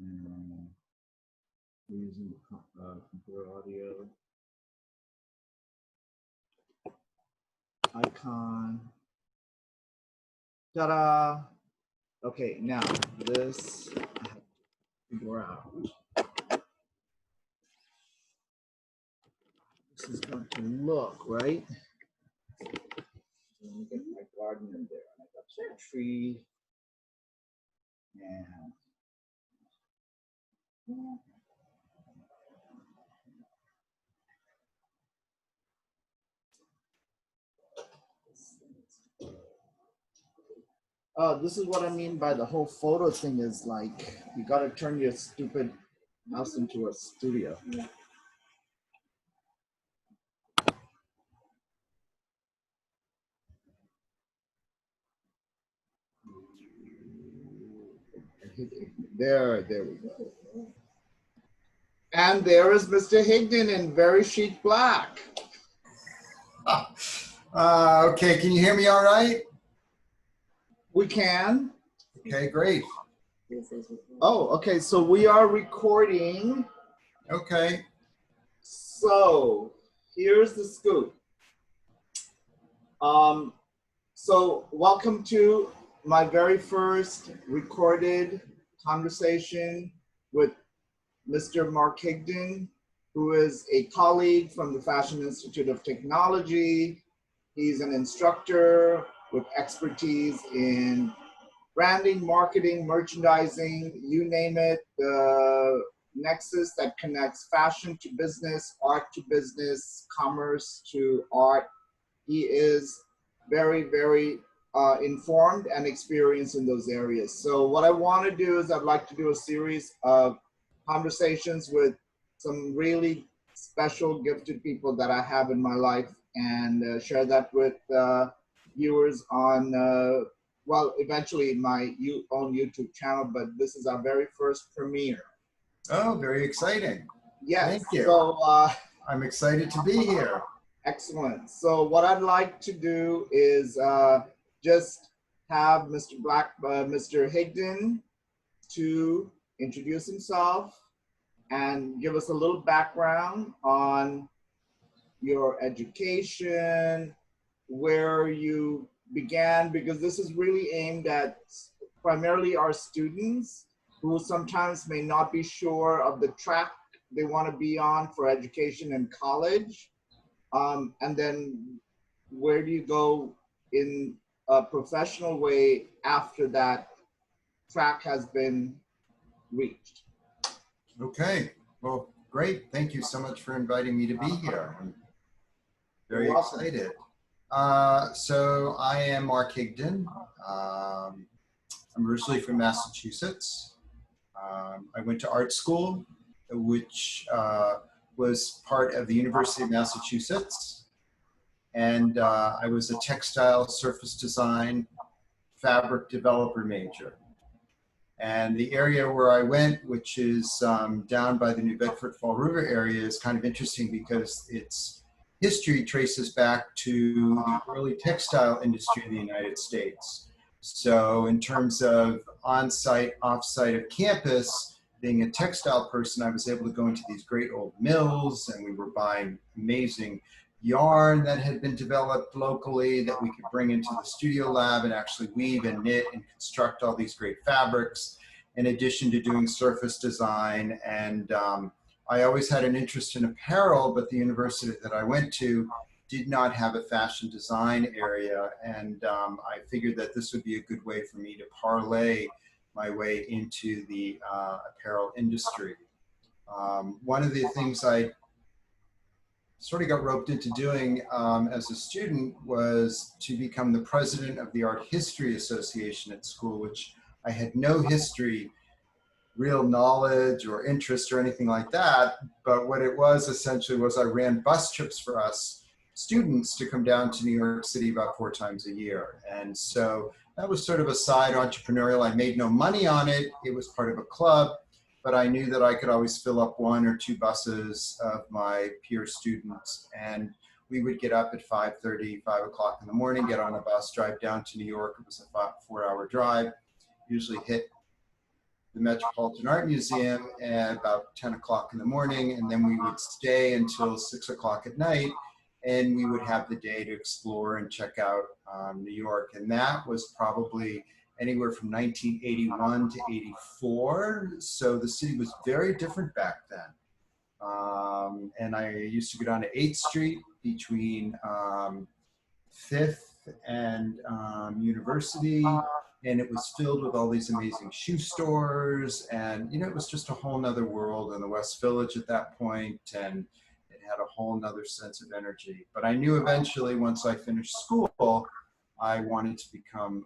And using computer audio icon. Ta-da! Okay, now this I have to figure out. This is going to look right. Let me get my garden in there. I got some tree and this is what I mean by the whole photo thing is like you got to turn your stupid house into a studio. There we go. And there is Mr. Higden in very chic black. Okay, can you hear me all right? We can. Okay, great. Oh, okay, so we are recording. Okay. So here's the scoop. So welcome to my very first recorded conversation with Mr. Mark Higden, who is a colleague from the Fashion Institute of Technology. He's an instructor with expertise in branding, marketing, merchandising, you name it, the nexus that connects fashion to business, art to business, commerce to art. He is very, very informed and experienced in those areas. So what I want to do is I'd like to do a series of conversations with some really special gifted people that I have in my life and share that with viewers on, well, eventually my own YouTube channel, but this is our very first premiere. Oh, very exciting. Yes. Thank you. So I'm excited to be here. Excellent. So what I'd like to do is just have Mr. Higden to introduce himself and give us a little background on your education, where you began, because this is really aimed at primarily our students who sometimes may not be sure of the track they want to be on for education in college. And then where do you go in a professional way after that track has been reached? Okay, well, great. Thank you so much for inviting me to be here. I'm very excited. So I am Mark Higden. I'm originally from Massachusetts. I went to art school, which was part of the University of Massachusetts. And I was a textile surface design fabric developer major. And the area where I went, which is down by the New Bedford Fall River area, is kind of interesting because its history traces back to the early textile industry in the United States. So in terms of on-site, off-site of campus, being a textile person, I was able to go into these great old mills, and we were buying amazing yarn that had been developed locally that we could bring into the studio lab and actually weave and knit and construct all these great fabrics, in addition to doing surface design. And I always had an interest in apparel, but the university that I went to did not have a fashion design area. And I figured that this would be a good way for me to parlay my way into the apparel industry. One of the things I sort of got roped into doing as a student was to become the president of the Art History Association at school, which I had no history, real knowledge or interest or anything like that. But what it was essentially was I ran bus trips for us students to come down to New York City about 4 times a year. And so that was sort of a side entrepreneurial. I made no money on it. It was part of a club. But I knew that I could always fill up 1 or 2 buses of my peer students. And we would get up at 5:30, 5 o'clock in the morning, get on a bus, drive down to New York. It was a 4-hour drive, usually hit the Metropolitan Art Museum at about 10 o'clock in the morning, and then we would stay until 6 o'clock at night, and we would have the day to explore and check out New York. And that was probably anywhere from 1981 to 84. So the city was very different back then. And I used to go down to 8th Street between 5th and University, and it was filled with all these amazing shoe stores, and it was just a whole nother world in the West Village at that point, and it had a whole nother sense of energy. But I knew eventually, once I finished school, I wanted to become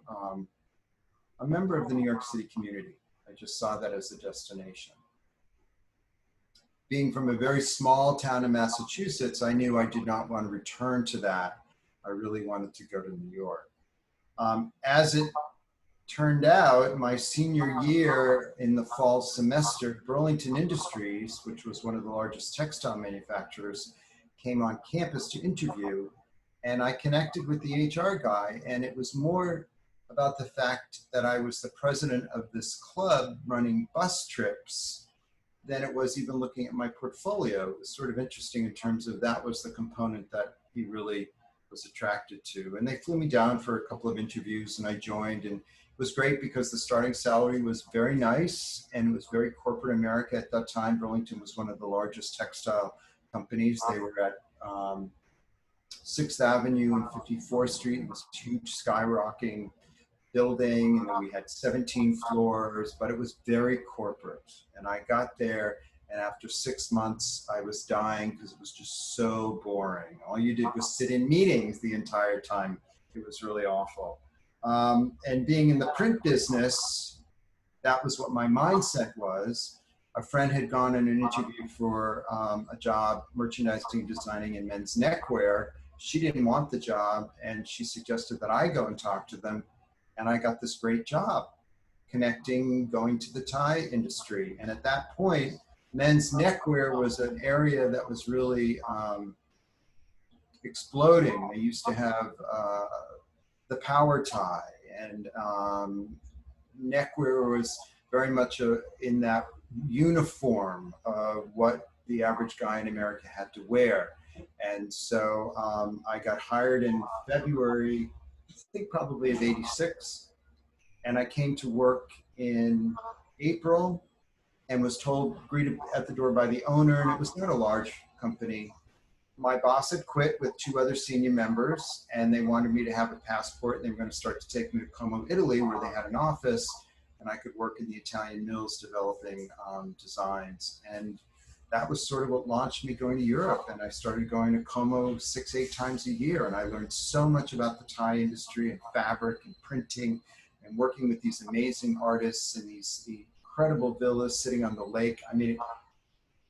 a member of the New York City community. I just saw that as a destination. Being from a very small town in Massachusetts, I knew I did not want to return to that. I really wanted to go to New York. As it turned out, my senior year in the fall semester, Burlington Industries, which was one of the largest textile manufacturers, came on campus to interview, and I connected with the HR guy, and it was more about the fact that I was the president of this club running bus trips than it was even looking at my portfolio. It was sort of interesting in terms of that was the component that he really was attracted to. And they flew me down for a couple of interviews, and I joined, and it was great because the starting salary was very nice, and it was very corporate America at that time. Burlington was one of the largest textile companies. They were at 6th Avenue and 54th Street. It was a huge skyrocketing building, and then we had 17 floors, but it was very corporate. And I got there, and after 6 months, I was dying because it was just so boring. All you did was sit in meetings the entire time. It was really awful. And being in the print business, that was what my mindset was. A friend had gone on an interview for a job merchandising and designing in men's neckwear. She didn't want the job, and she suggested that I go and talk to them. And I got this great job connecting, going to the tie industry. And at that point, men's neckwear was an area that was really exploding. They used to have the power tie, and neckwear was very much in that uniform of what the average guy in America had to wear. And so I got hired in February, I think probably of '86. And I came to work in April and was greeted at the door by the owner, and it was not a large company. My boss had quit with 2 other senior members, and they wanted me to have a passport, and they were going to start to take me to Como, Italy, where they had an office, and I could work in the Italian mills developing designs. And that was sort of what launched me going to Europe. And I started going to Como 6, 8 times a year. And I learned so much about the tie industry and fabric and printing and working with these amazing artists and these incredible villas sitting on the lake. I mean,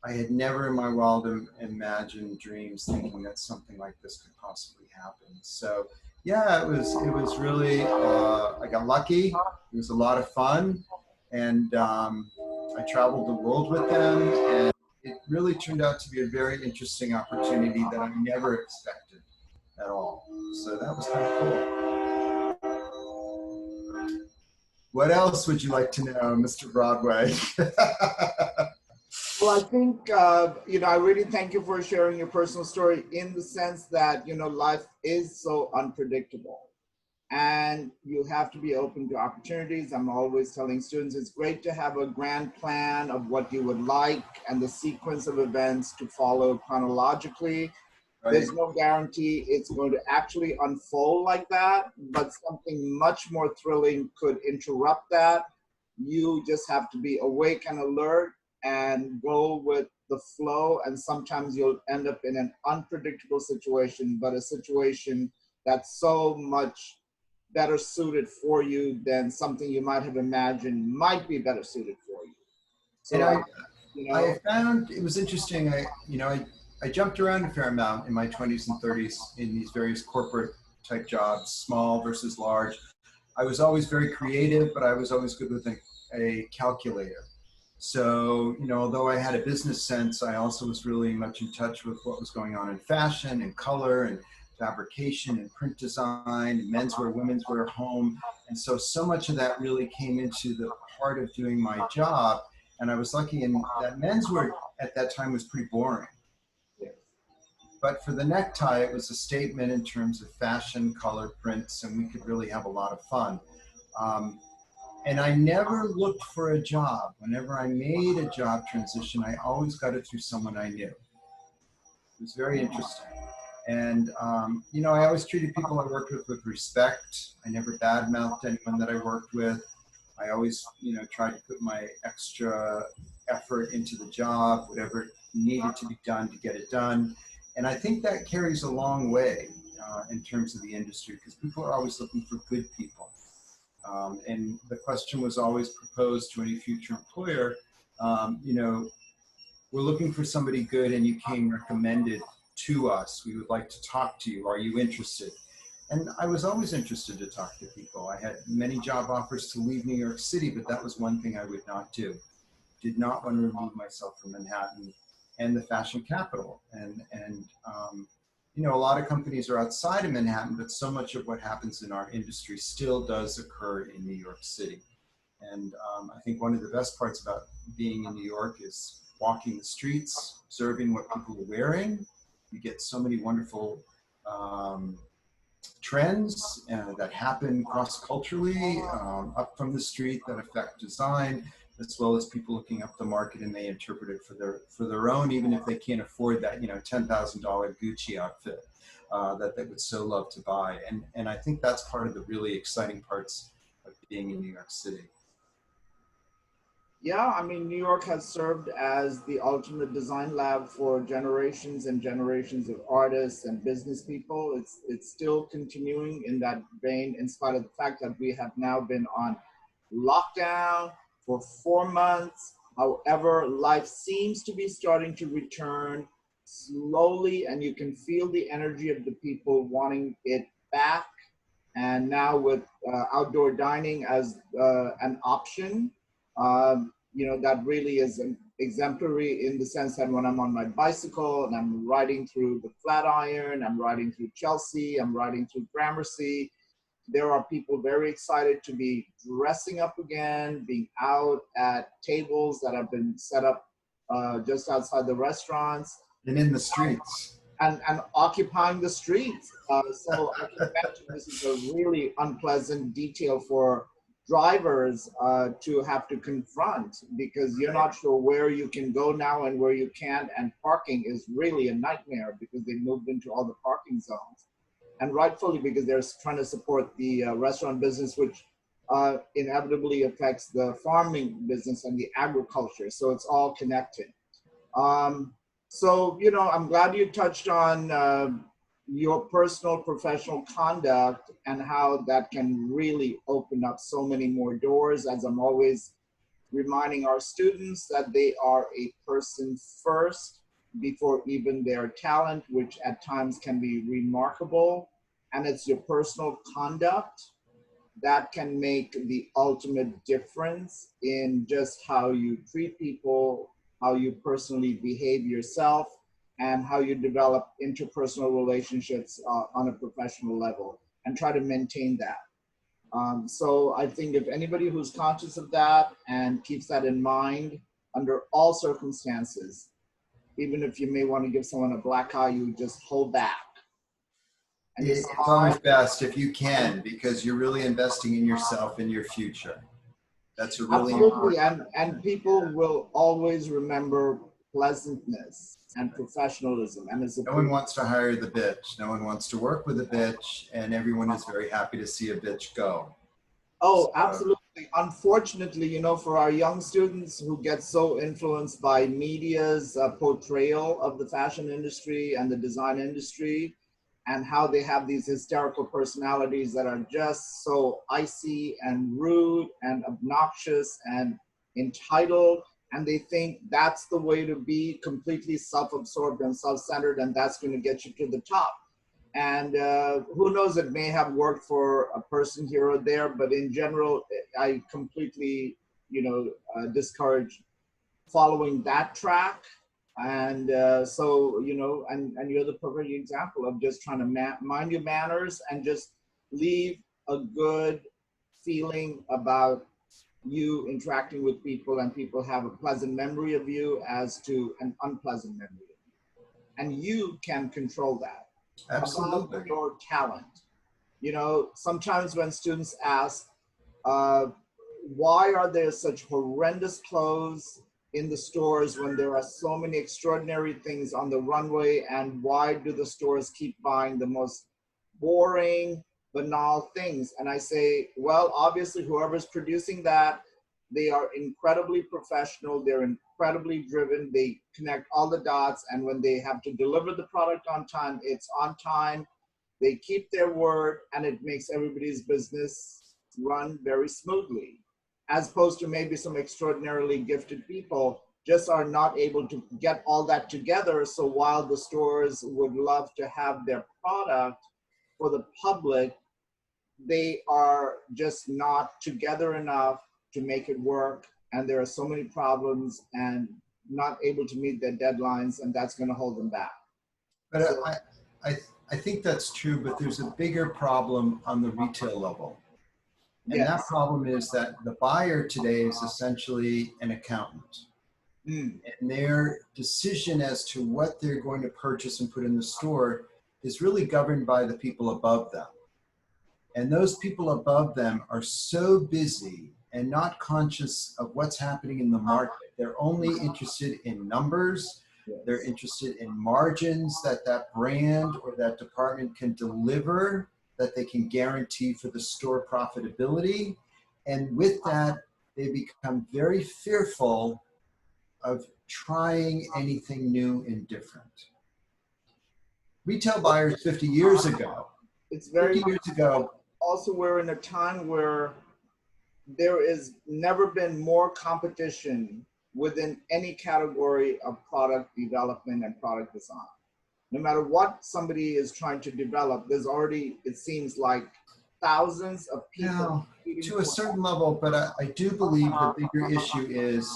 I had never in my wildest imagined dreams thinking that something like this could possibly happen. So yeah, it was really, I got lucky. It was a lot of fun. And I traveled the world with them, and it really turned out to be a very interesting opportunity that I never expected at all. So that was kind of cool. What else would you like to know, Mr. Broadway? Well, I think, I really thank you for sharing your personal story in the sense that, life is so unpredictable and you have to be open to opportunities. I'm always telling students it's great to have a grand plan of what you would like and the sequence of events to follow chronologically. Right. There's no guarantee it's going to actually unfold like that, but something much more thrilling could interrupt that. You just have to be awake and alert and go with the flow, and sometimes you'll end up in an unpredictable situation, but a situation that's so much better suited for you than something you might have imagined might be better suited for you. So I found it was interesting. I jumped around a fair amount in my 20s and 30s in these various corporate type jobs, small versus large. I was always very creative, but I was always good with a calculator. So, although I had a business sense, I also was really much in touch with what was going on in fashion and color and fabrication and print design, and menswear, womenswear, home. And so much of that really came into the part of doing my job. And I was lucky in that menswear at that time was pretty boring. But for the necktie, it was a statement in terms of fashion, color, prints, and we could really have a lot of fun. And I never looked for a job. Whenever I made a job transition, I always got it through someone I knew. It was very interesting. And, you know, I always treated people I worked with respect. I never badmouthed anyone that I worked with. I always, you know, tried to put my extra effort into the job, whatever needed to be done to get it done. And I think that carries a long way in terms of the industry, because people are always looking for good people. And the question was always proposed to any future employer, you know, we're looking for somebody good and you came recommended to us. We would like to talk to you. Are you interested? And I was always interested to talk to people. I had many job offers to leave New York City, but that was one thing I would not do. Did not want to remove myself from Manhattan and the fashion capital. And you know, a lot of companies are outside of Manhattan, but so much of what happens in our industry still does occur in New York City. And I think one of the best parts about being in New York is walking the streets, observing what people are wearing. You get so many wonderful trends that happen cross-culturally up from the street that affect design, as well as people looking up the market, and they interpret it for their own, even if they can't afford that, you know, $10,000 Gucci outfit that they would so love to buy. And I think that's part of the really exciting parts of being in New York City. Yeah, I mean, New York has served as the ultimate design lab for generations and generations of artists and business people. It's still continuing in that vein, in spite of the fact that we have now been on lockdown for 4 months. However, life seems to be starting to return slowly, and you can feel the energy of the people wanting it back. And now with outdoor dining as an option, you know, that really is an exemplary in the sense that when I'm on my bicycle and I'm riding through the Flatiron, I'm riding through Chelsea, I'm riding through Gramercy, there are people very excited to be dressing up again, being out at tables that have been set up just outside the restaurants. And in the streets. And occupying the streets. So I can imagine this is a really unpleasant detail for drivers to have to confront, because you're not sure where you can go now and where you can't, and parking is really a nightmare because they moved into all the parking zones. And rightfully, because they're trying to support the restaurant business, which inevitably affects the farming business and the agriculture. So it's all connected. So, you know, I'm glad you touched on your personal professional conduct and how that can really open up so many more doors, as I'm always reminding our students that they are a person first before even their talent, which at times can be remarkable. And it's your personal conduct that can make the ultimate difference in just how you treat people, how you personally behave yourself, and how you develop interpersonal relationships on a professional level, and try to maintain that. So I think if anybody who's conscious of that and keeps that in mind under all circumstances, even if you may want to give someone a black eye, you just hold back. And It's always best if you can, because you're really investing in yourself and your future. That's a really absolutely, and people will always remember pleasantness and professionalism. And no one wants to hire the bitch. No one wants to work with a bitch, and everyone is very happy to see a bitch go. Oh, absolutely. Unfortunately, you know, for our young students who get so influenced by media's portrayal of the fashion industry and the design industry, and how they have these hysterical personalities that are just so icy and rude and obnoxious and entitled, and they think that's the way to be, completely self-absorbed and self-centered, and that's going to get you to the top. And who knows, it may have worked for a person here or there, but in general, I completely, you know, discourage following that track. And so, you know, and you're the perfect example of just trying to mind your manners and just leave a good feeling about you interacting with people, and people have a pleasant memory of you as to an unpleasant memory. And you can control that above Absolutely. your talent. You know, sometimes when students ask, uh, why are there such horrendous clothes in the stores when there are so many extraordinary things on the runway? And why do the stores keep buying the most boring, banal things? And I say, well, obviously, whoever's producing that, they are incredibly professional, they're incredibly driven, they connect all the dots, and when they have to deliver the product on time, it's on time. They keep their word, and it makes everybody's business run very smoothly, as opposed to maybe some extraordinarily gifted people just are not able to get all that together. So while the stores would love to have their product for the public, they are just not together enough to make it work. And there are so many problems and not able to meet their deadlines, and that's going to hold them back. But So, I think that's true, but there's a bigger problem on the retail level. And that yes. problem is that the buyer today is essentially an accountant. Mm. And their decision as to what they're going to purchase and put in the store is really governed by the people above them. And those people above them are so busy and not conscious of what's happening in the market. They're only interested in numbers. They're Yes. interested in margins that that brand or that department can deliver, that they can guarantee for the store profitability. And with that, they become very fearful of trying anything new and different. Retail buyers 50 years ago, It's very 50 much years ago, also we're in a time where there is never been more competition within any category of product development and product design. No matter what somebody is trying to develop, there's already, it seems like, thousands of people now, competing to a for certain level, but I do believe the bigger issue is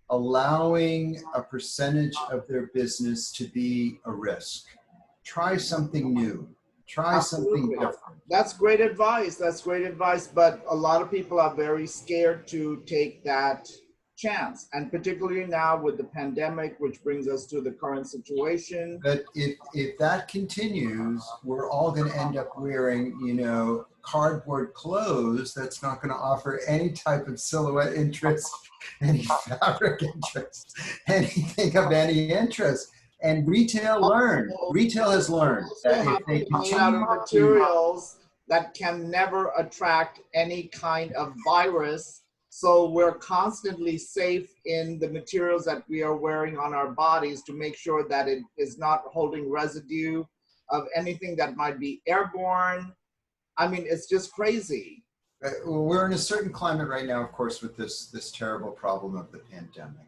allowing a percentage of their business to be a risk. Try something new. Try something absolutely. different. That's great advice. That's great advice. But a lot of people are very scared to take that chance. And particularly now with the pandemic, which brings us to the current situation. But if that continues, we're all going to end up wearing, you know, cardboard clothes that's not going to offer any type of silhouette interest, any fabric interest, anything of any interest. And retail has learned Also that if have they to be made out continue of to, materials that can never attract any kind of virus. So we're constantly safe in the materials that we are wearing on our bodies to make sure that it is not holding residue of anything that might be airborne. I mean, it's just crazy. we're in a certain climate right now, of course, with this terrible problem of the pandemic.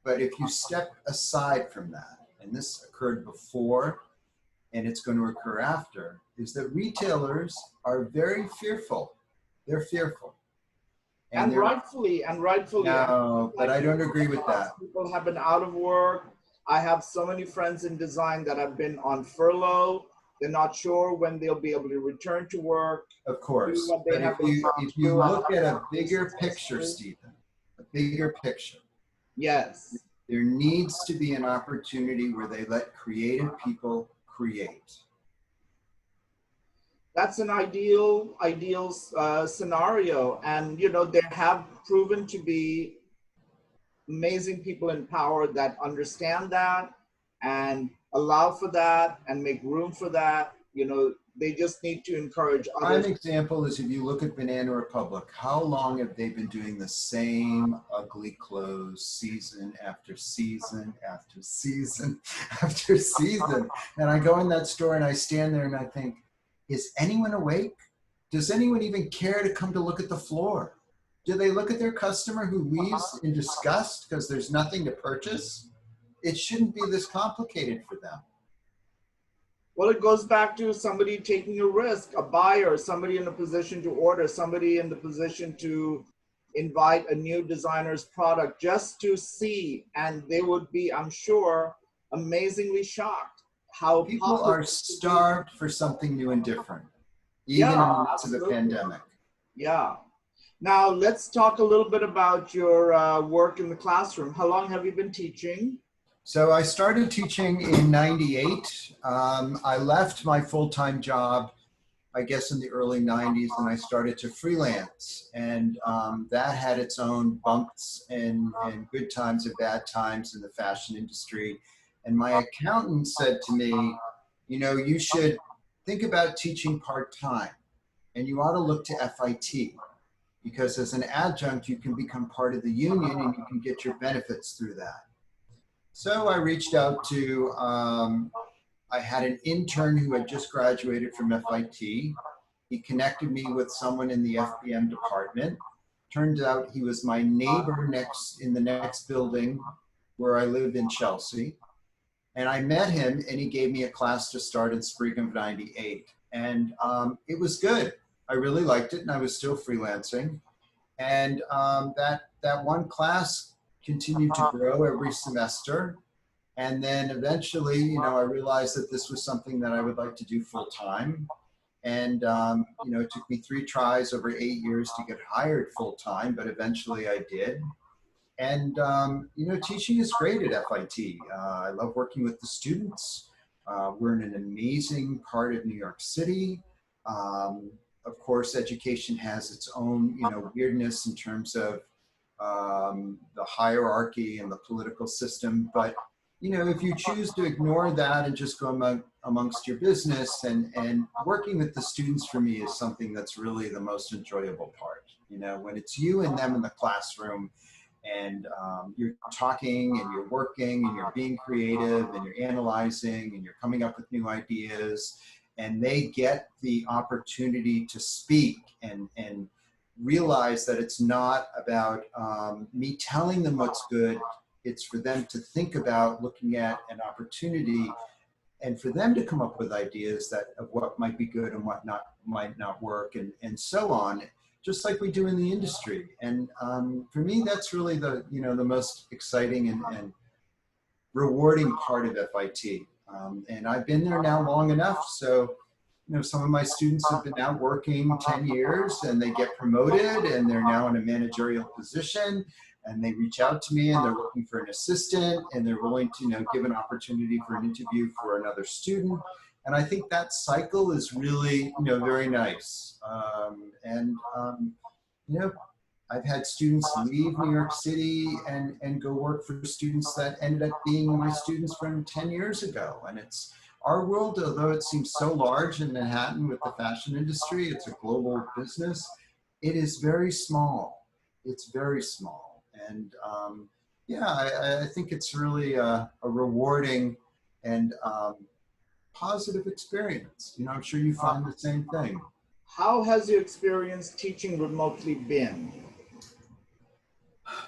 But if you step aside from that, and this occurred before and it's going to occur after, is that retailers are very fearful. They're fearful. And And they're, rightfully, and rightfully. no, but Like I don't agree with that. people have been out of work. I have so many friends in design that have been on furlough. They're not sure when they'll be able to return to work, Of do course. what they But have been taught if to you do, and look at a be bigger picture, successful. Stephen, a bigger picture, Yes, there needs to be an opportunity where they let creative people create. that's an ideal scenario. And you know, there have proven to be amazing people in power that understand that and allow for that and make room for that. You know, they just need to encourage Prime others. example is if you look at Banana Republic, how long have they been doing the same ugly clothes season after season after season after season? And I go in that store and I stand there and I think, is anyone awake? Does anyone even care to come to look at the floor? Do they look at their customer who leaves in disgust because there's nothing to purchase? It shouldn't be this complicated for them. Well, it goes back to somebody taking a risk, a buyer, somebody in a position to order, somebody in the position to invite a new designer's product just to see, and they would be, I'm sure, amazingly shocked how People popular are it could be. starved for something new and different, even in the Yeah, midst of a absolutely. pandemic. Yeah. Now let's talk a little bit about your work in the classroom. How long have you been teaching? So I started teaching in '98. I left my full-time job, I guess, in the early '90s, and I started to freelance. And that had its own bumps and good times and bad times in the fashion industry. And my accountant said to me, you know, you should think about teaching part-time, and you ought to look to FIT, because as an adjunct, you can become part of the union and you can get your benefits through that. So I reached out to, I had an intern who had just graduated from FIT. He connected me with someone in the FBM department. Turns out he was my neighbor next in the next building where I live in Chelsea. And I met him and he gave me a class to start in spring of '98. And it was good. I really liked it and I was still freelancing. And that one class continued to grow every semester. And then eventually, you know, I realized that this was something that I would like to do full time. And, you know, it took me 3 tries over 8 years to get hired full time, but eventually I did. And, you know, teaching is great at FIT. I love working with the students. We're in an amazing part of New York City. Of course, education has its own, you know, weirdness in terms of the hierarchy and the political system. But, you know, if you choose to ignore that and just go amongst your business, and working with the students for me is something that's really the most enjoyable part. You know, when it's you and them in the classroom, and you're talking and you're working and you're being creative and you're analyzing and you're coming up with new ideas, and they get the opportunity to speak and realize that it's not about me telling them what's good. It's for them to think about looking at an opportunity and for them to come up with ideas that of what might be good and what not might not work, and so on, just like we do in the industry. And for me, that's really the, you know, the most exciting and rewarding part of FIT. And I've been there now long enough, so you know, some of my students have been out working 10 years and they get promoted and they're now in a managerial position, and they reach out to me and they're looking for an assistant and they're willing to, you know, give an opportunity for an interview for another student. And I think that cycle is really, you know, very nice. You know, I've had students leave New York City and go work for students that ended up being my students from 10 years ago. And it's, our world, although it seems so large in Manhattan with the fashion industry, it's a global business, it is very small. It's very small. And yeah, I think it's really a rewarding and positive experience. You know, I'm sure you find the same thing. How has your experience teaching remotely been?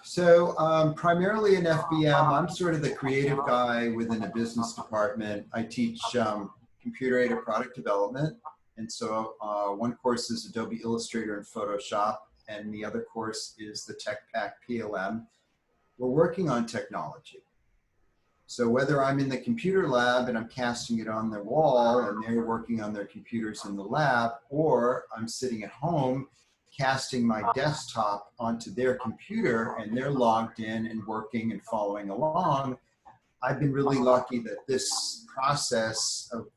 So primarily in FBM, I'm sort of the creative guy within a business department. I teach computer-aided product development. And so one course is Adobe Illustrator and Photoshop, and the other course is the Tech Pack PLM. We're working on technology. So whether I'm in the computer lab and I'm casting it on their wall and they're working on their computers in the lab, or I'm sitting at home casting my desktop onto their computer and they're logged in and working and following along, I've been really lucky that this process of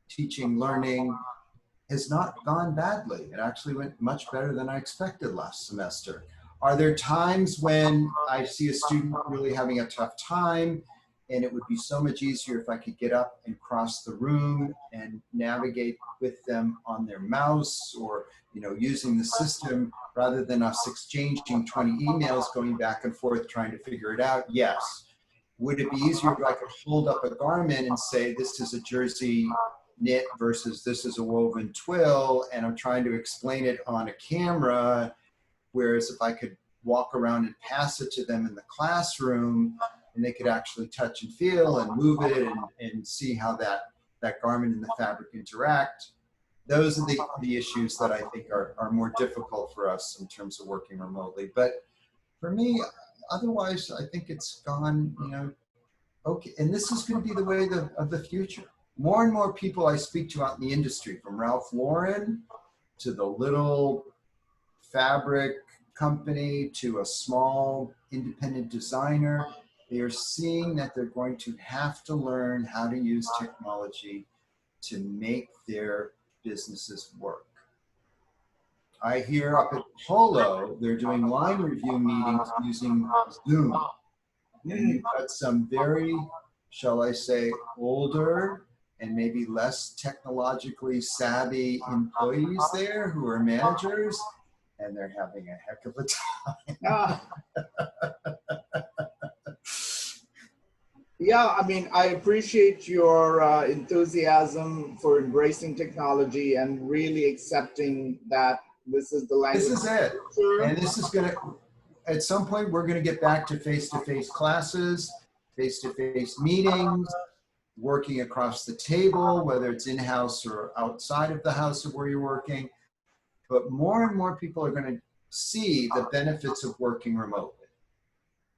teaching, learning has not gone badly. It actually went much better than I expected last semester. Are there times when I see a student really having a tough time, and it would be so much easier if I could get up and cross the room and navigate with them on their mouse, or, you know, using the system rather than us exchanging 20 emails going back and forth trying to figure it out? Yes. Would it be easier if I could hold up a garment and say, this is a jersey knit versus this is a woven twill, and I'm trying to explain it on a camera, whereas if I could walk around and pass it to them in the classroom, and they could actually touch and feel and move it and see how that garment and the fabric interact, those are the issues that I think are more difficult for us in terms of working remotely. But for me, otherwise, I think it's gone, okay. And this is going to be the way of the future. More and more people I speak to out in the industry, from Ralph Lauren to the little fabric company to a small independent designer, they are seeing that they're going to have to learn how to use technology to make their businesses work. I hear up at Polo, they're doing line review meetings using Zoom. And you've got some very, shall I say, older and maybe less technologically savvy employees there who are managers, and they're having a heck of a time. Yeah, I mean, I appreciate your enthusiasm for embracing technology and really accepting that this is the language. This is it. And this is going to, at some point, we're going to get back to face-to-face classes, face-to-face meetings, working across the table, whether it's in-house or outside of the house of where you're working. But more and more people are going to see the benefits of working remotely.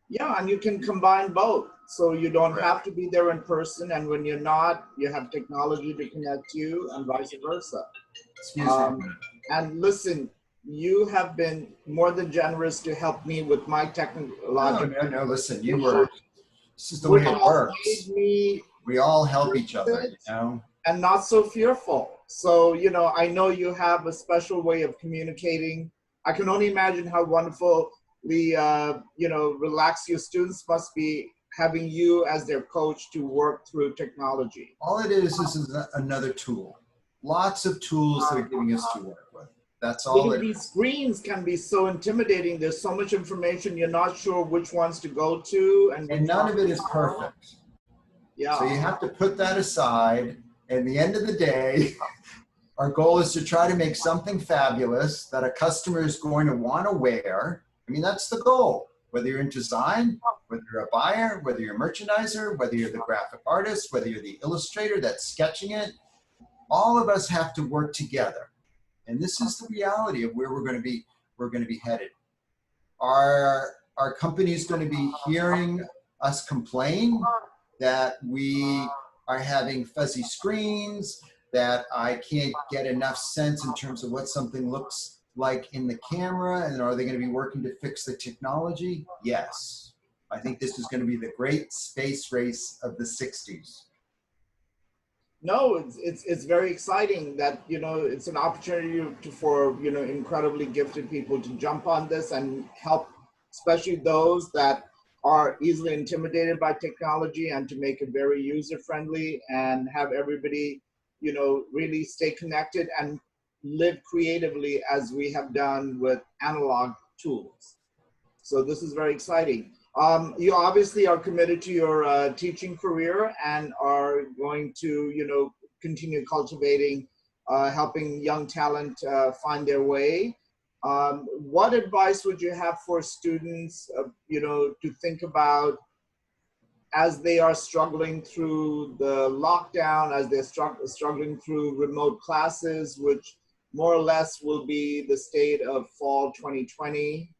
Yeah, and you can combine both. So you don't have to be there in person, and when you're not, you have technology to connect you, and vice versa. Excuse me. And listen, you have been more than generous to help me with my technological. No, listen, you were, this is the way it works. We all help each other, And not so fearful. So, I know you have a special way of communicating. I can only imagine how wonderfully, relaxed your students must be having you as their coach to work through technology. All it is another tool. Lots of tools they're giving us to work with. That's all. These screens can be so intimidating. There's so much information, you're not sure which ones to go to. And none of it is perfect. Yeah. So you have to put that aside. At the end of the day, our goal is to try to make something fabulous that a customer is going to want to wear. I mean, that's the goal. Whether you're in design, whether you're a buyer, whether you're a merchandiser, whether you're the graphic artist, whether you're the illustrator that's sketching it, all of us have to work together. And this is the reality of where we're going to be headed. Our company is going to be hearing us complain that we are having fuzzy screens, that I can't get enough sense in terms of what something looks like in the camera, and are they going to be working to fix the technology? Yes. I think this is going to be the great space race of the 60s. No, it's very exciting that, it's an opportunity for incredibly gifted people to jump on this and help, especially those that are easily intimidated by technology, and to make it very user-friendly and have everybody, really stay connected and live creatively as we have done with analog tools. So this is very exciting. You obviously are committed to your teaching career and are going to, continue cultivating, helping young talent find their way. What advice would you have for students, to think about as they are struggling through the lockdown, as they're struggling through remote classes, which more or less will be the state of fall 2020?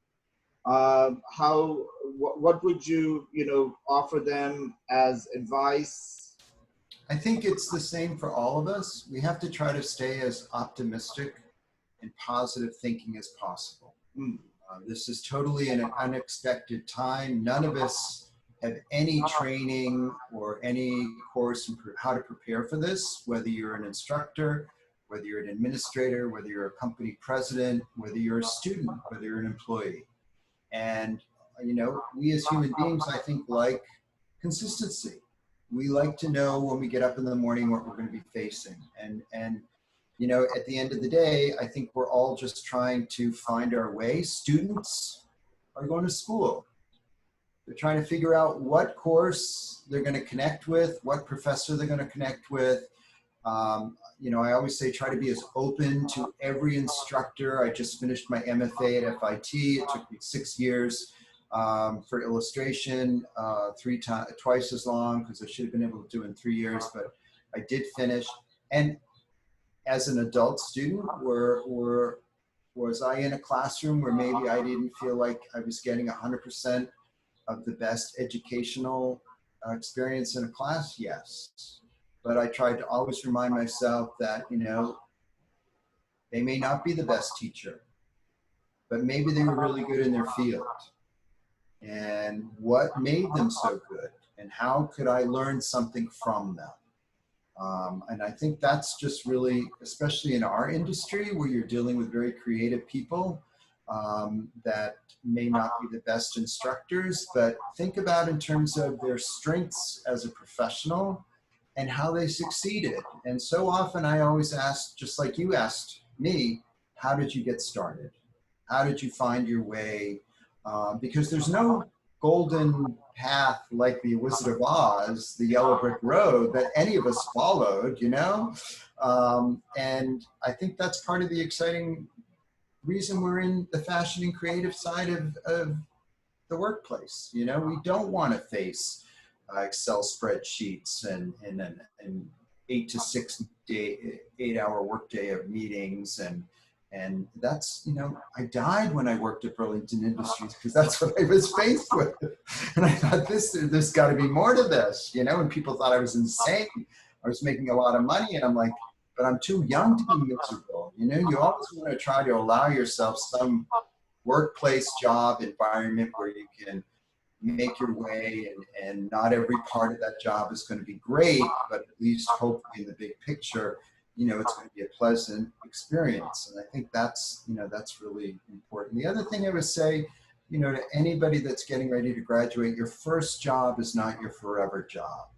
What would you, offer them as advice? I think it's the same for all of us. We have to try to stay as optimistic and positive thinking as possible. This is totally an unexpected time. None of us have any training or any course in how to prepare for this, whether you're an instructor, whether you're an administrator, whether you're a company president, whether you're a student, whether you're an employee. And, we as human beings, I think, like consistency. We like to know when we get up in the morning what we're going to be facing. And at the end of the day, I think we're all just trying to find our way. Students are going to school. They're trying to figure out what course they're going to connect with, what professor they're going to connect with. I always say try to be as open to every instructor. I just finished my MFA at FIT. It took me 6 years for illustration, twice as long, because I should have been able to do it in 3 years, but I did finish. And as an adult student, was I in a classroom where maybe I didn't feel like I was getting 100% of the best educational experience in a class? Yes. But I tried to always remind myself that, you know, they may not be the best teacher, but maybe they were really good in their field. And what made them so good? And how could I learn something from them? And I think that's just really, especially in our industry where you're dealing with very creative people that may not be the best instructors, but think about in terms of their strengths as a professional and how they succeeded. And so often I always ask, just like you asked me, how did you get started? How did you find your way? Because there's no golden path like the Wizard of Oz, the yellow brick road that any of us followed, you know? And I think that's part of the exciting reason we're in the fashion and creative side of the workplace. You know, we don't want to face Excel spreadsheets and an 8 hour workday of meetings and that's, you know, I died when I worked at Burlington Industries because that's what I was faced with. And I thought, there's got to be more to this, you know, and people thought I was insane. I was making a lot of money and I'm like, but I'm too young to be miserable. You know, you always want to try to allow yourself some workplace job environment where you can make your way and not every part of that job is going to be great, but at least hopefully in the big picture, you know, it's going to be a pleasant experience. And I think that's, you know, that's really important. The other thing I would say, you know, to anybody that's getting ready to graduate, your first job is not your forever job.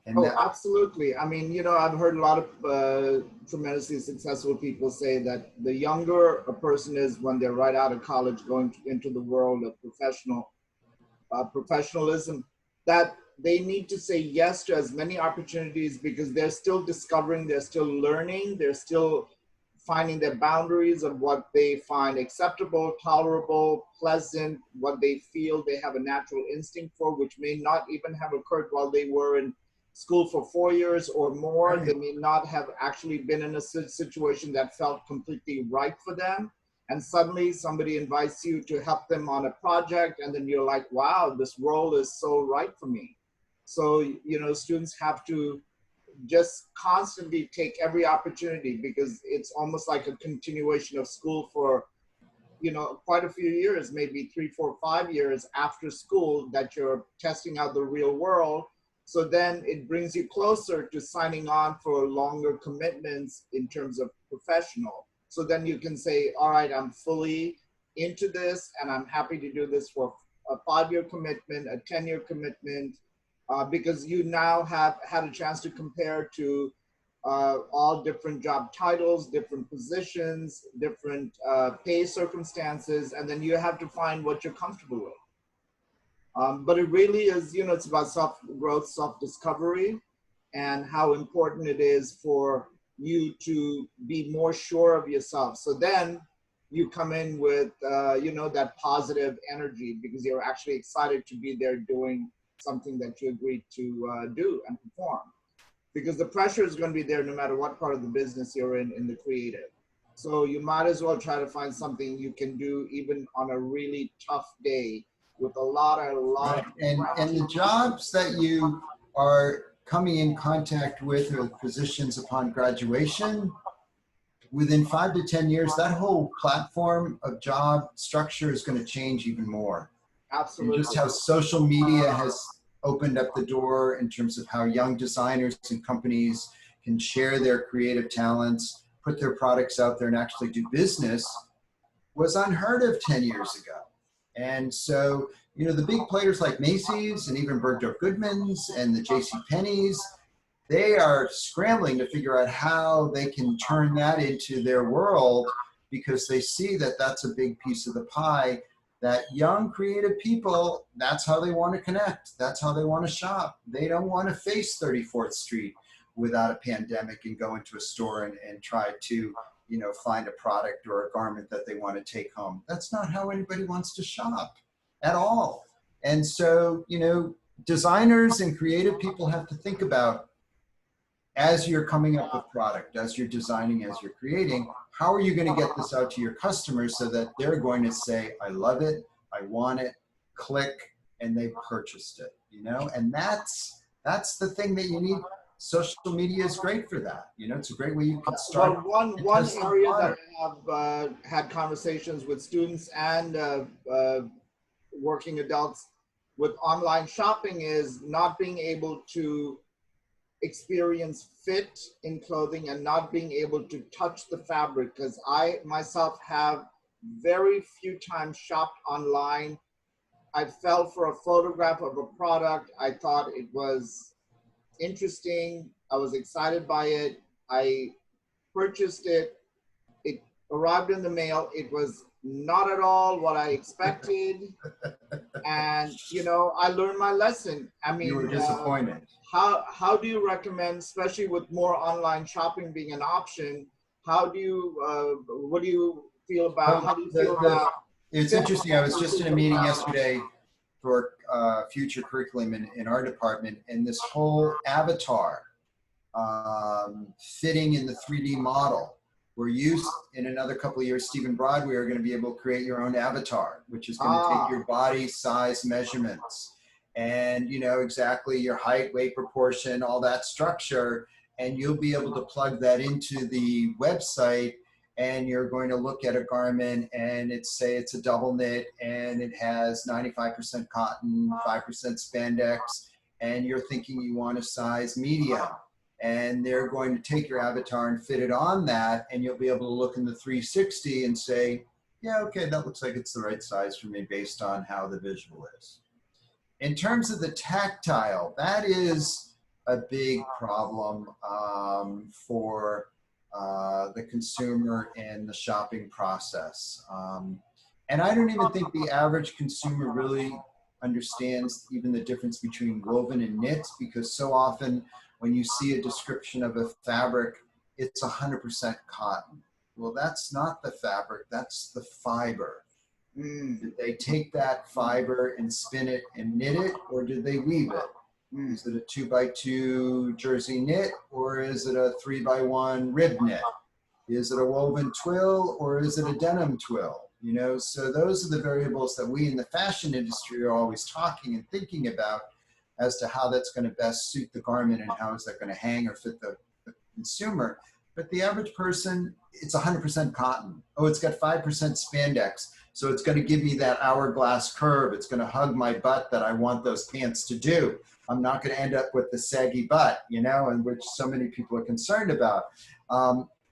And Oh, absolutely. I mean, you know, I've heard a lot of tremendously successful people say that the younger a person is when they're right out of college, going into the world of professionalism, that they need to say yes to as many opportunities because they're still discovering, they're still learning, they're still finding their boundaries of what they find acceptable, tolerable, pleasant, what they feel they have a natural instinct for, which may not even have occurred while they were in school for 4 years or more. They may not have actually been in a situation that felt completely right for them. And suddenly somebody invites you to help them on a project. And then you're like, wow, this role is so right for me. So, you know, students have to just constantly take every opportunity because it's almost like a continuation of school for, you know, quite a few years, maybe 3, 4, 5 years after school that you're testing out the real world. So then it brings you closer to signing on for longer commitments in terms of professional. So then you can say, all right, I'm fully into this and I'm happy to do this for a 5-year commitment, a 10-year commitment, because you now have had a chance to compare to all different job titles, different positions, different pay circumstances, and then you have to find what you're comfortable with. But it really is, you know, it's about self-growth, self-discovery, and how important it is for you to be more sure of yourself. So then you come in with, you know, that positive energy because you're actually excited to be there doing something that you agreed to do and perform. Because the pressure is going to be there no matter what part of the business you're in the creative. So you might as well try to find something you can do even on a really tough day with a lot right. of and the jobs that you are coming in contact with or positions upon graduation, within 5 to 10 years, that whole platform of job structure is going to change even more. Absolutely. And just how social media has opened up the door in terms of how young designers and companies can share their creative talents, put their products out there and actually do business was unheard of 10 years ago. And so, you know, the big players like Macy's and even Bergdorf Goodman's and the JCPenney's, they are scrambling to figure out how they can turn that into their world because they see that that's a big piece of the pie, that young creative people, that's how they want to connect. That's how they want to shop. They don't want to face 34th Street without a pandemic and go into a store and try to, you know, find a product or a garment that they want to take home. That's not how anybody wants to shop at all. And so, you know, designers and creative people have to think about as you're coming up with product, as you're designing, as you're creating, how are you going to get this out to your customers so that they're going to say, I love it, I want it, click, and they purchased it, you know? And that's the thing that you need. Social media is great for that. You know, it's a great way you can start. Well, one area that I have had conversations with students and working adults with online shopping is not being able to experience fit in clothing and not being able to touch the fabric, because I myself have very few times shopped online. I fell for a photograph of a product. I thought it was interesting. I was excited by it. I purchased it. It arrived in the mail. It was not at all what I expected. And, you know, I learned my lesson. I mean, you were disappointed. How do you recommend, especially with more online shopping being an option, how do you, what do you feel about, how do you feel about? It's interesting. I was just in a meeting yesterday for future curriculum in our department, and this whole avatar fitting in the 3D model. We're used in another couple of years, Stephen Broadway are going to be able to create your own avatar, which is going to take your body size measurements and, you know, exactly your height, weight, proportion, all that structure. And you'll be able to plug that into the website, and you're going to look at a garment and say it's a double knit and it has 95% cotton, 5% spandex, and you're thinking you want a size medium. And they're going to take your avatar and fit it on that, and you'll be able to look in the 360 and say, yeah, okay, that looks like it's the right size for me based on how the visual is. In terms of the tactile, that is a big problem for the consumer and the shopping process. And I don't even think the average consumer really understands even the difference between woven and knits, because so often when you see a description of a fabric, it's 100% cotton. Well, that's not the fabric, that's the fiber. Did they take that fiber and spin it and knit it, or did they weave it? Is it a 2x2 jersey knit, or is it a 3x1 rib knit? Is it a woven twill, or is it a denim twill? You know, so those are the variables that we in the fashion industry are always talking and thinking about as to how that's going to best suit the garment and how is that going to hang or fit the consumer. But the average person, it's 100% cotton. Oh, it's got 5% spandex. So it's going to give me that hourglass curve. It's going to hug my butt that I want those pants to do. I'm not going to end up with the saggy butt, you know, and which so many people are concerned about.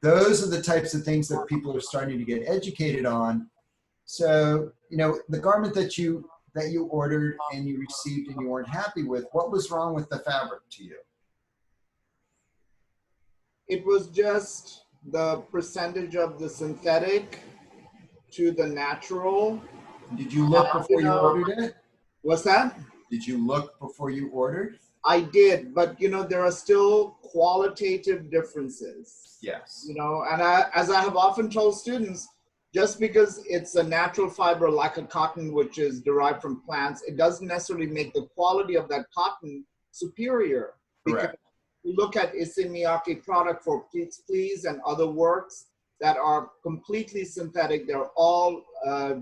Those are the types of things that people are starting to get educated on. So, you know, the garment that you ordered and you received and you weren't happy with, what was wrong with the fabric to you? It was just the percentage of the synthetic to the natural. Did you look before you ordered it? What's that? Did you look before you ordered? I did, but you know, there are still qualitative differences. Yes. You know, and as I have often told students, just because it's a natural fiber like a cotton, which is derived from plants, it doesn't necessarily make the quality of that cotton superior. Correct. You look at Issey Miyake product for Please Please and other works that are completely synthetic. They're all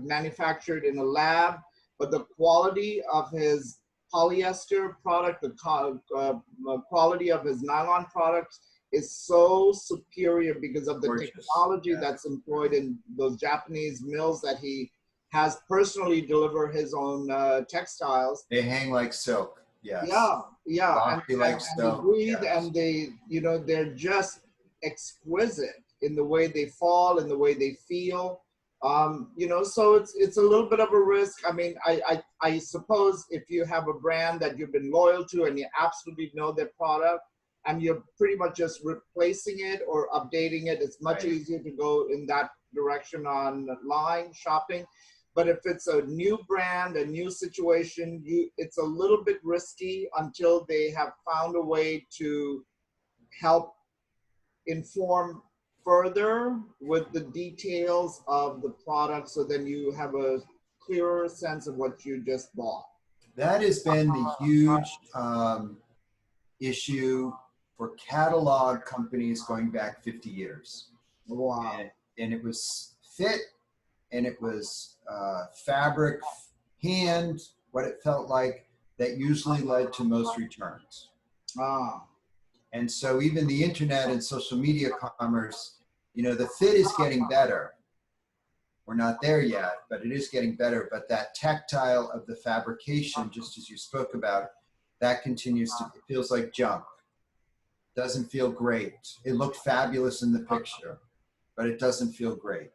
manufactured in a lab, but the quality of his polyester product, the quality of his nylon products is so superior because of the technology that's employed in those Japanese mills that he has personally delivered his own textiles. They hang like silk. Yes. Yeah. And they breathe, and they, you know, they're just exquisite in the way they fall, in the way they feel. You know, so it's a little bit of a risk. I mean, I suppose if you have a brand that you've been loyal to and you absolutely know their product and you're pretty much just replacing it or updating it, it's much easier to go in that direction online shopping. But if it's a new brand, a new situation, it's a little bit risky until they have found a way to help inform further with the details of the product, so then you have a clearer sense of what you just bought. That has been the huge issue for catalog companies going back 50 years. Wow. And it was fit, and it was fabric, hand, what it felt like, that usually led to most returns. Ah. And so even the internet and social media commerce, you know, the fit is getting better. We're not there yet, but it is getting better. But that tactile of the fabrication, just as you spoke about, that continues to, it feels like junk. Doesn't feel great. It looked fabulous in the picture, but it doesn't feel great.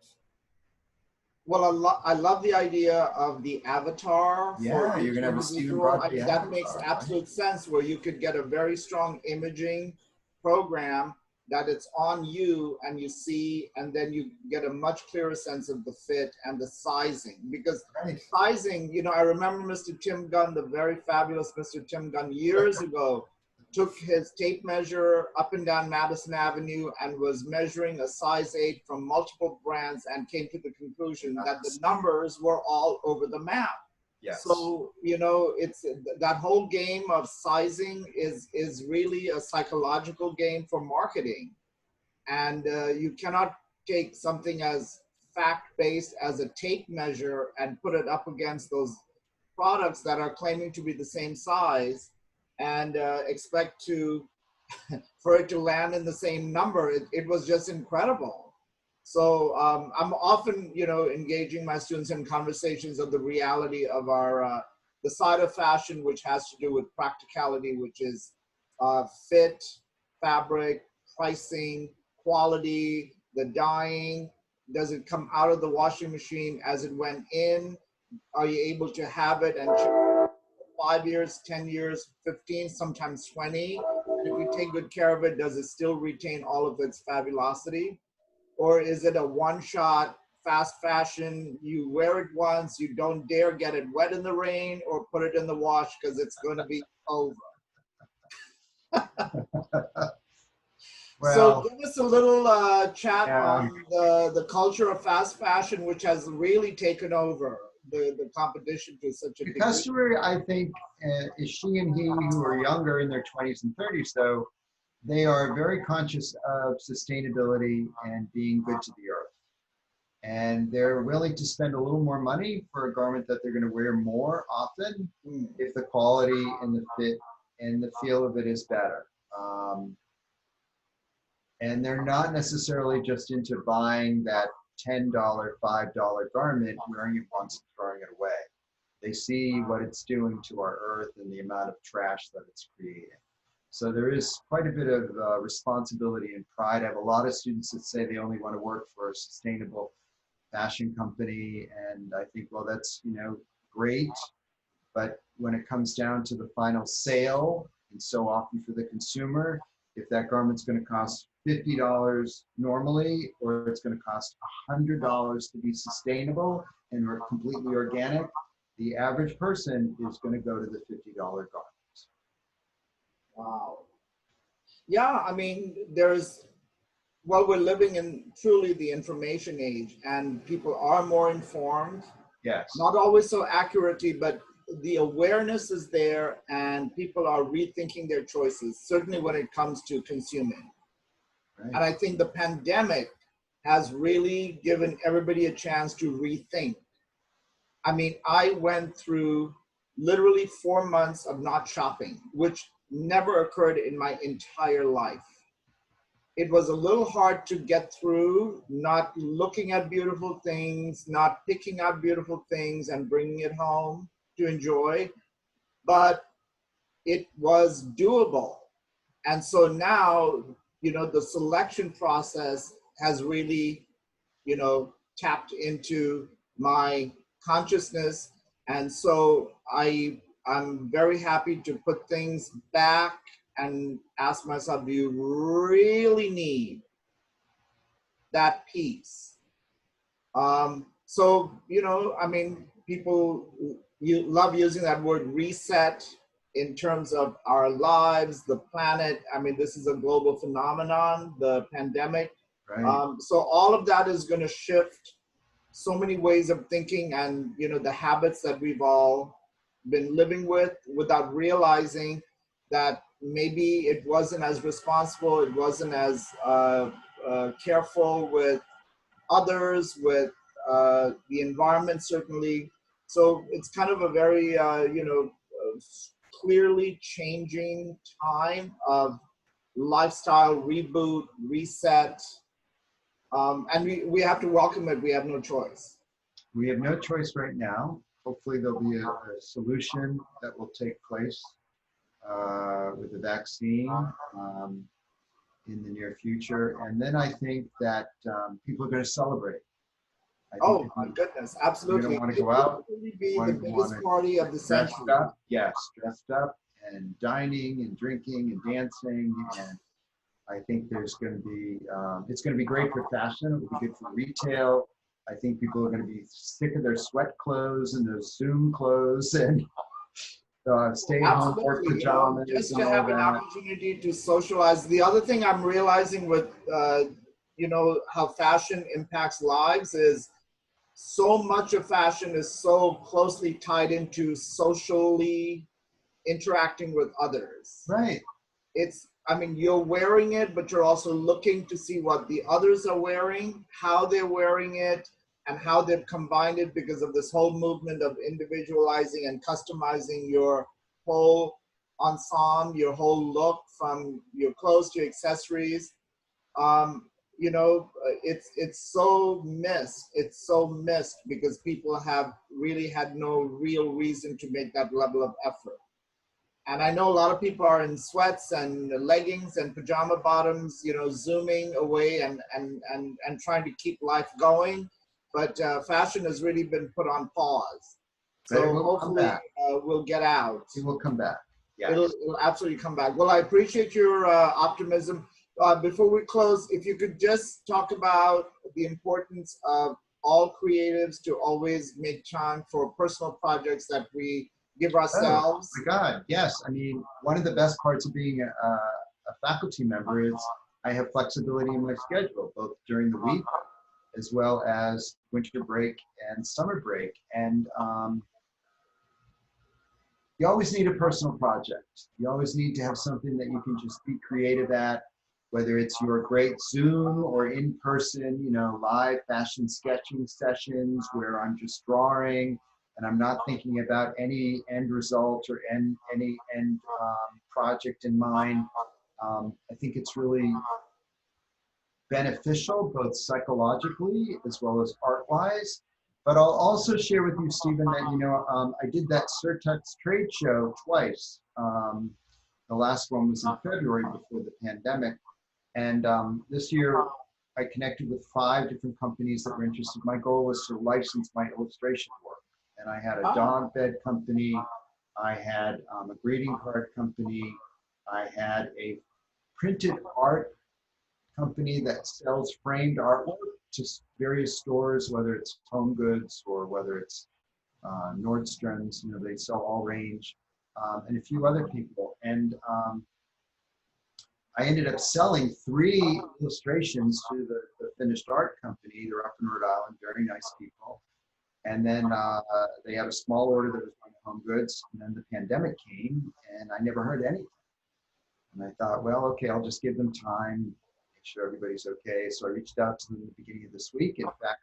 Well, I love the idea of the avatar. Yeah, For you're each gonna have a Stephen individual. I Broadbent mean, that avatar, makes right? absolute sense, where you could get a very strong imaging program that it's on you and you see, and then you get a much clearer sense of the fit and the sizing. Because Right. sizing, you know, I remember Mr. Tim Gunn, the very fabulous Mr. Tim Gunn, years ago, took his tape measure up and down Madison Avenue and was measuring a size 8 from multiple brands, and came to the conclusion that the numbers were all over the map. Yes. So, you know, it's that whole game of sizing is really a psychological game for marketing. And you cannot take something as fact-based as a tape measure and put it up against those products that are claiming to be the same size and expect to for it to land in the same number. It was just incredible. So I'm often, you know, engaging my students in conversations of the reality of our the side of fashion, which has to do with practicality, which is fit, fabric, pricing, quality, the dyeing. Does it come out of the washing machine as it went in? Are you able to have it and 5 years, 10 years, 15, sometimes 20? And if you take good care of it, does it still retain all of its fabulosity? Or is it a one-shot fast fashion? You wear it once, you don't dare get it wet in the rain or put it in the wash because it's going to be over. Well, so give us a little chat on the culture of fast fashion, which has really taken over the competition to such a the degree. customer, I think, is she and he who are younger in their 20s and 30s, though, they are very conscious of sustainability and being good to the earth. And they're willing to spend a little more money for a garment that they're going to wear more often if the quality and the fit and the feel of it is better. And they're not necessarily just into buying that $10, $5 garment, wearing it once and throwing it away. They see what it's doing to our earth and the amount of trash that it's creating. So there is quite a bit of responsibility and pride. I have a lot of students that say they only want to work for a sustainable fashion company. And I think, well, that's, you know, great. But when it comes down to the final sale, and so often for the consumer, if that garment's going to cost $50 normally, or it's going to cost $100 to be sustainable and completely organic, the average person is going to go to the $50 garment. Wow. Yeah, I mean, well, we're living in truly the information age, and people are more informed. Yes. Not always so accurately, but the awareness is there, and people are rethinking their choices, certainly when it comes to consuming. Right. And I think the pandemic has really given everybody a chance to rethink. I mean, I went through literally 4 months of not shopping, which never occurred in my entire life. It was a little hard to get through, not looking at beautiful things, not picking out beautiful things and bringing it home to enjoy, but it was doable. And so now, you know, the selection process has really, you know, tapped into my consciousness. And so I'm very happy to put things back and ask myself, do you really need that piece? So, you know, I mean, people you love using that word reset in terms of our lives, the planet. I mean, this is a global phenomenon, the pandemic. Right. So all of that is going to shift so many ways of thinking, and, you know, the habits that we've all been living with without realizing that maybe it wasn't as responsible, it wasn't as careful with others, with the environment certainly. So it's kind of a very clearly changing time of lifestyle reboot, reset, and we have to welcome it. We have no choice. We have no choice right now. Hopefully there'll be a solution that will take place with the vaccine in the near future. And then I think that people are going to celebrate. Oh my goodness, absolutely. You don't want to go out. Be the biggest party of the century. Up, yes, dressed up and dining and drinking and dancing. And I think there's going to be, it's going to be great for fashion. It will be good for retail. I think people are going to be sick of their sweat clothes and those Zoom clothes and stay-at-home work pajamas. Just to have an opportunity to socialize. The other thing I'm realizing with, how fashion impacts lives is so much of fashion is so closely tied into socially interacting with others. Right. You're wearing it, but you're also looking to see what the others are wearing, how they're wearing it, and how they've combined it because of this whole movement of individualizing and customizing your whole ensemble, your whole look, from your clothes to accessories. It's so missed. It's so missed because people have really had no real reason to make that level of effort. And I know a lot of people are in sweats and leggings and pajama bottoms, zooming away and trying to keep life going. But fashion has really been put on pause. So hopefully we'll get out. It will come back. Yes. It'll absolutely come back. Well, I appreciate your optimism. Before we close, if you could just talk about the importance of all creatives to always make time for personal projects that we give ourselves. Oh my God, yes. I mean, one of the best parts of being a faculty member is I have flexibility in my schedule, both during the week as well as winter break and summer break. And you always need a personal project. You always need to have something that you can just be creative at, whether it's your great Zoom or in-person, live fashion sketching sessions where I'm just drawing and I'm not thinking about any end result or any end project in mind. I think it's really beneficial, both psychologically as well as art-wise. But I'll also share with you, Stephen, that I did that Surtex trade show twice. The last one was in February before the pandemic, and this year I connected with 5 different companies that were interested. My goal was to license my illustration work. And I had a dog bed company, I had a greeting card company, I had a printed art company that sells framed artwork to various stores, whether it's Home Goods or whether it's Nordstrom's, they sell all range, and a few other people. And I ended up selling 3 illustrations to the finished art company. They're up in Rhode Island, very nice people. And then they had a small order that was going to Home Goods, and then the pandemic came, and I never heard anything. And I thought, well, okay, I'll just give them time, make sure everybody's okay. So I reached out to them at the beginning of this week. In fact,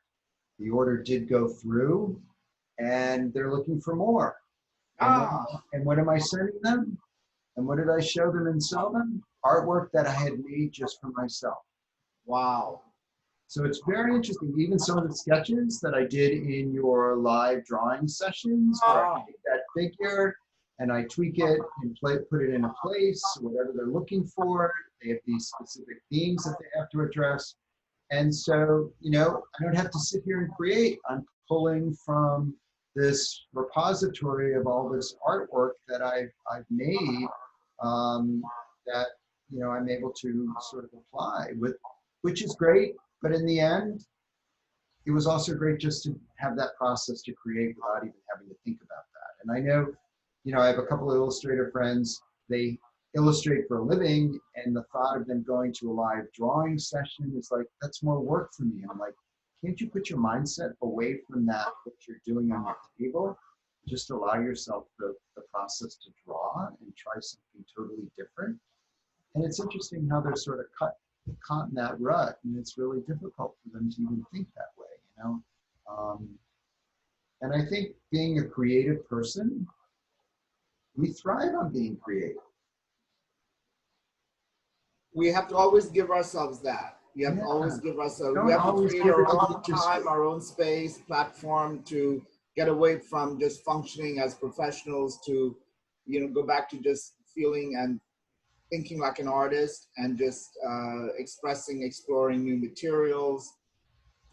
the order did go through, and they're looking for more. And what am I sending them? And what did I show them and sell them? Artwork that I had made just for myself. Wow. So it's very interesting. Even some of the sketches that I did in your live drawing sessions, where I take that figure and I tweak it and put it in a place, whatever they're looking for. They have these specific themes that they have to address. And so, I don't have to sit here and create. I'm pulling from this repository of all this artwork that I've made that, I'm able to sort of apply with, which is great. But in the end, it was also great just to have that process to create without even having to think about that. And I know, I have a couple of illustrator friends, they illustrate for a living, and the thought of them going to a live drawing session is like, that's more work for me. And I'm like, can't you put your mindset away from that, what you're doing on your table, just allow yourself the process to draw and try something totally different. And it's interesting how they're sort of caught in that rut, and it's really difficult for them to even think that way, you know. And I think being a creative person, we thrive on being creative. We have to always give ourselves that. You have to always give ourselves, we have to create our own time, our own space, platform to get away from just functioning as professionals to, you know, go back to just feeling and thinking like an artist and just expressing, exploring new materials,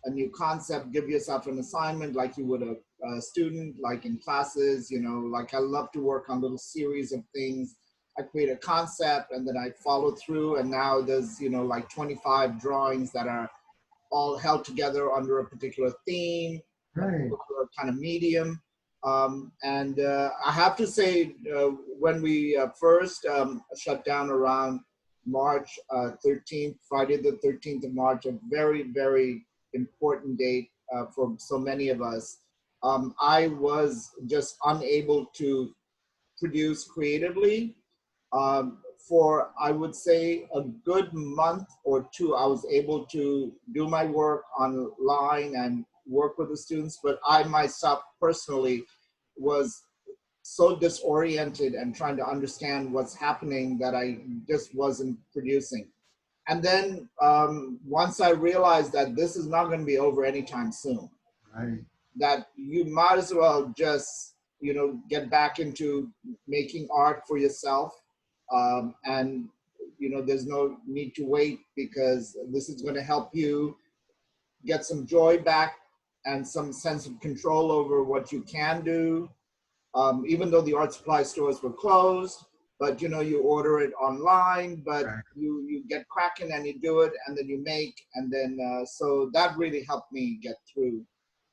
a new concept, give yourself an assignment like you would a student, like in classes, you know, like I love to work on little series of things. I create a concept and then I follow through, and now there's, you know, like 25 drawings that are all held together under a particular theme, a particular kind of medium. I have to say, when we first shut down around March 13th, Friday the 13th of March, a very, very important date for so many of us, I was just unable to produce creatively. For, I would say, a good month or two, I was able to do my work online and work with the students, but I myself personally was so disoriented and trying to understand what's happening that I just wasn't producing. And then once I realized that this is not going to be over anytime soon, that you might as well just, you know, get back into making art for yourself. And, you know, there's no need to wait, because this is going to help you get some joy back and some sense of control over what you can do. Even though the art supply stores were closed, but you know, you order it online, but you get cracking and you do it, and then you make, and then so that really helped me get through.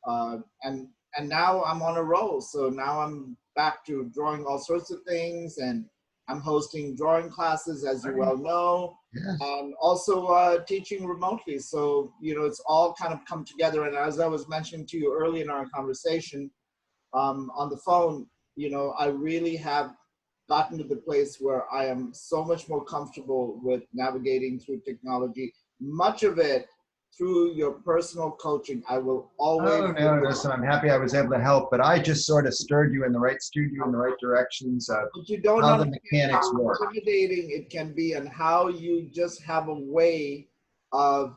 And now I'm on a roll. So now I'm back to drawing all sorts of things, and I'm hosting drawing classes, as you well know, and also teaching remotely. So, you know, it's all kind of come together. And as I was mentioning to you earlier in our conversation on the phone, you know, I really have gotten to the place where I am so much more comfortable with navigating through technology, much of it through your personal coaching. I will always. Oh, no, listen, I'm happy I was able to help, but I just sort of steered you in the right directions of but you don't how the understand mechanics how work. intimidating it can be, and how you just have a way of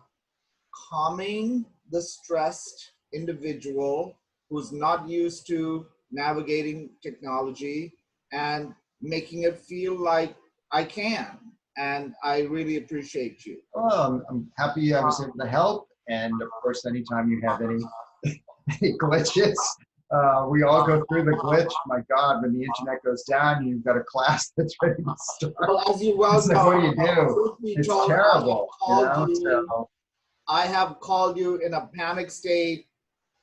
calming the stressed individual who's not used to navigating technology and making it feel like I can. And I really appreciate you. Oh, I'm happy I was able to help. And of course, anytime you have any, any glitches, we all go through the glitch. My God, when the internet goes down, you've got a class that's ready to start. Well, as you well know, what do you do? It's terrible. So, I have called you in a panic state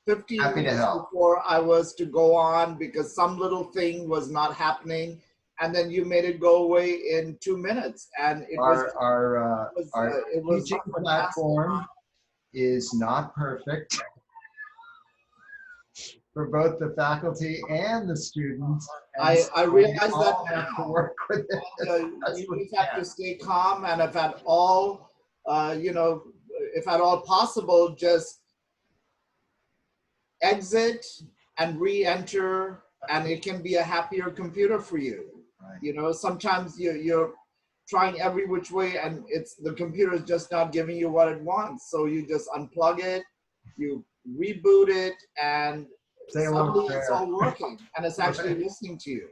15 happy minutes to help before I was to go on, because some little thing was not happening, and then you made it go away in 2 minutes, and it our was teaching platform is not perfect for both the faculty and the students. And I realize that have to work with it. You just have to stay calm, and if at all, you know, if at all possible, just exit and re-enter, and it can be a happier computer for you. You know, sometimes you're trying every which way, and it's the computer is just not giving you what it wants. So you just unplug it, you reboot it, and suddenly it's all working, and it's actually listening to you.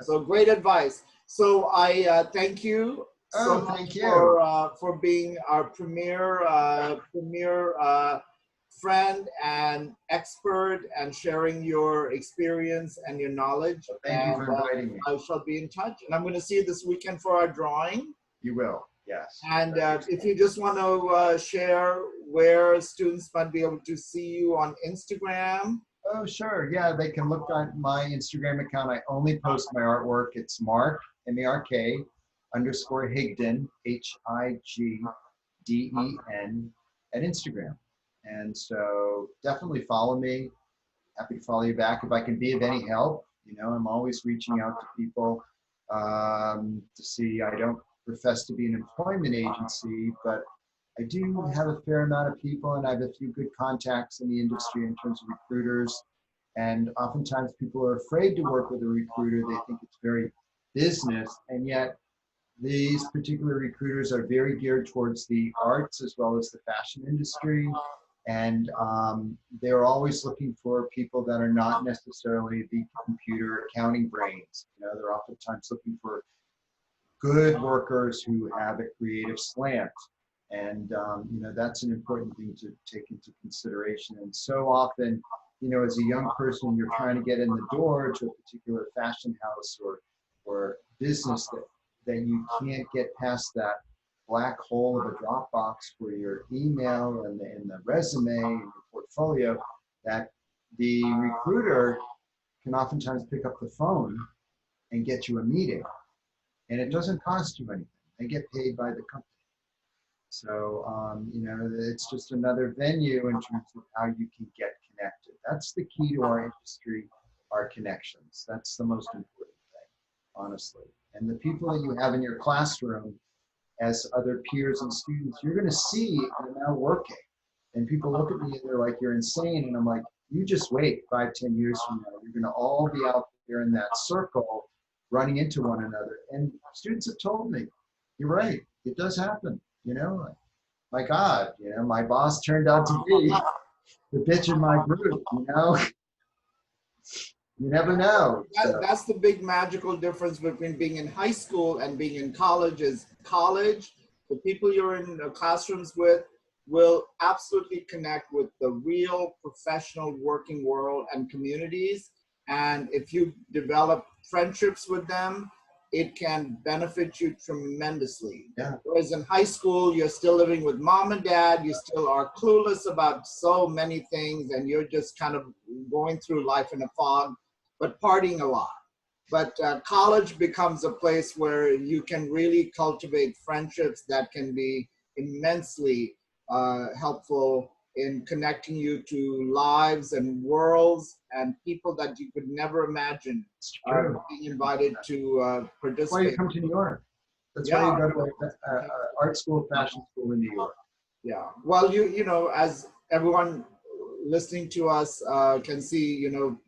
So great advice. So I thank you so much for being our premier friend and expert, and sharing your experience and your knowledge. Thank you for inviting me. I shall be in touch, and I'm going to see you this weekend for our drawing. You will, yes. And if you just want to share where students might be able to see you on Instagram. Oh, sure. Yeah, they can look at my Instagram account. I only post my artwork. It's Mark, M-A-R-K, _ Higden, Higden, at Instagram. And so definitely follow me. happy to follow you back. If I can be of any help, you know, I'm always reaching out to people to see. I don't profess to be an employment agency, but I do have a fair amount of people, and I have a few good contacts in the industry in terms of recruiters. And oftentimes people are afraid to work with a recruiter. They think it's very business, and yet these particular recruiters are very geared towards the arts as well as the fashion industry. And they're always looking for people that are not necessarily the computer accounting brains. You know, they're oftentimes looking for good workers who have a creative slant. And, you know, that's an important thing to take into consideration. And so often, you know, as a young person, you're trying to get in the door to a particular fashion house or business that you can't get past that black hole of a Dropbox for your email and the resume and your portfolio, that the recruiter can oftentimes pick up the phone and get you a meeting. And it doesn't cost you anything. They get paid by the company. So, you know, it's just another venue in terms of how you can get connected. That's the key to our industry, our connections. That's the most important thing, honestly. And the people that you have in your classroom as other peers and students, you're going to see are now working. And people look at me and they're like, you're insane. And I'm like, you just wait 5, 10 years from now. You're going to all be out there in that circle running into one another. And students have told me, you're right, it does happen. You know, my God, you know, my boss turned out to be the bitch in my group, you know? You never know. That's the big magical difference between being in high school and being in college. Is college, the people you're in classrooms with will absolutely connect with the real professional working world and communities. And if you develop friendships with them, it can benefit you tremendously. Yeah. Whereas in high school, you're still living with mom and dad, you still are clueless about so many things, and you're just kind of going through life in a fog, but partying a lot. But college becomes a place where you can really cultivate friendships that can be immensely helpful in connecting you to lives and worlds and people that you could never imagine being invited to participate. That's why you come to New York. That's why you go to an art school, fashion school in New York. Yeah. Well, you know, as everyone listening to us can see, you know,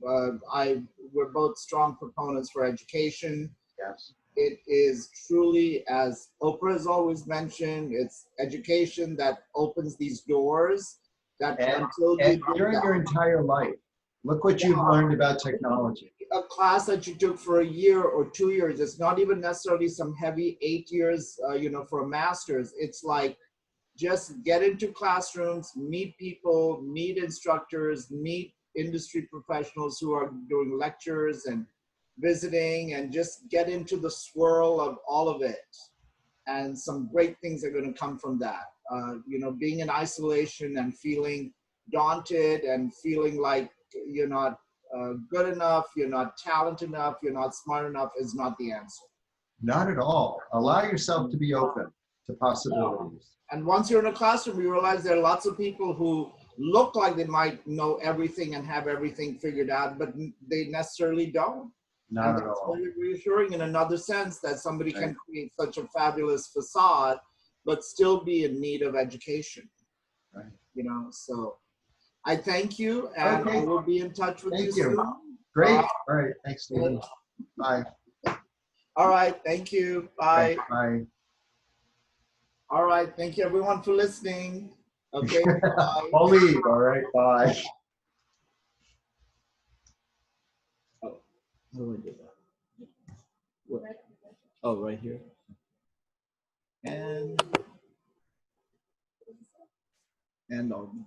we're both strong proponents for education. Yes. It is truly, as Oprah has always mentioned, it's education that opens these doors. That and during your entire life, look what you've learned about technology. A class that you took for a year or 2 years, it's not even necessarily some heavy 8 years, you know, for a master's. It's like, just get into classrooms, meet people, meet instructors, meet industry professionals who are doing lectures and visiting, and just get into the swirl of all of it. And some great things are going to come from that. You know, being in isolation and feeling daunted and feeling like you're not good enough, you're not talented enough, you're not smart enough is not the answer. Not at all. Allow yourself to be open to possibilities. And once you're in a classroom, you realize there are lots of people who look like they might know everything and have everything figured out, but they necessarily don't. Not at all. It's very reassuring in another sense that somebody can create such a fabulous facade, but still be in need of education. Right. You know, so I thank you, and I will be in touch with you soon. Great. All right. Thanks, Stephen. Bye. All right. Thank you. Bye. Bye. All right. Thank you, everyone, for listening. Okay. Bye. I'll leave. All right. Bye. Oh, how do I do that? What? Oh, right here. And on.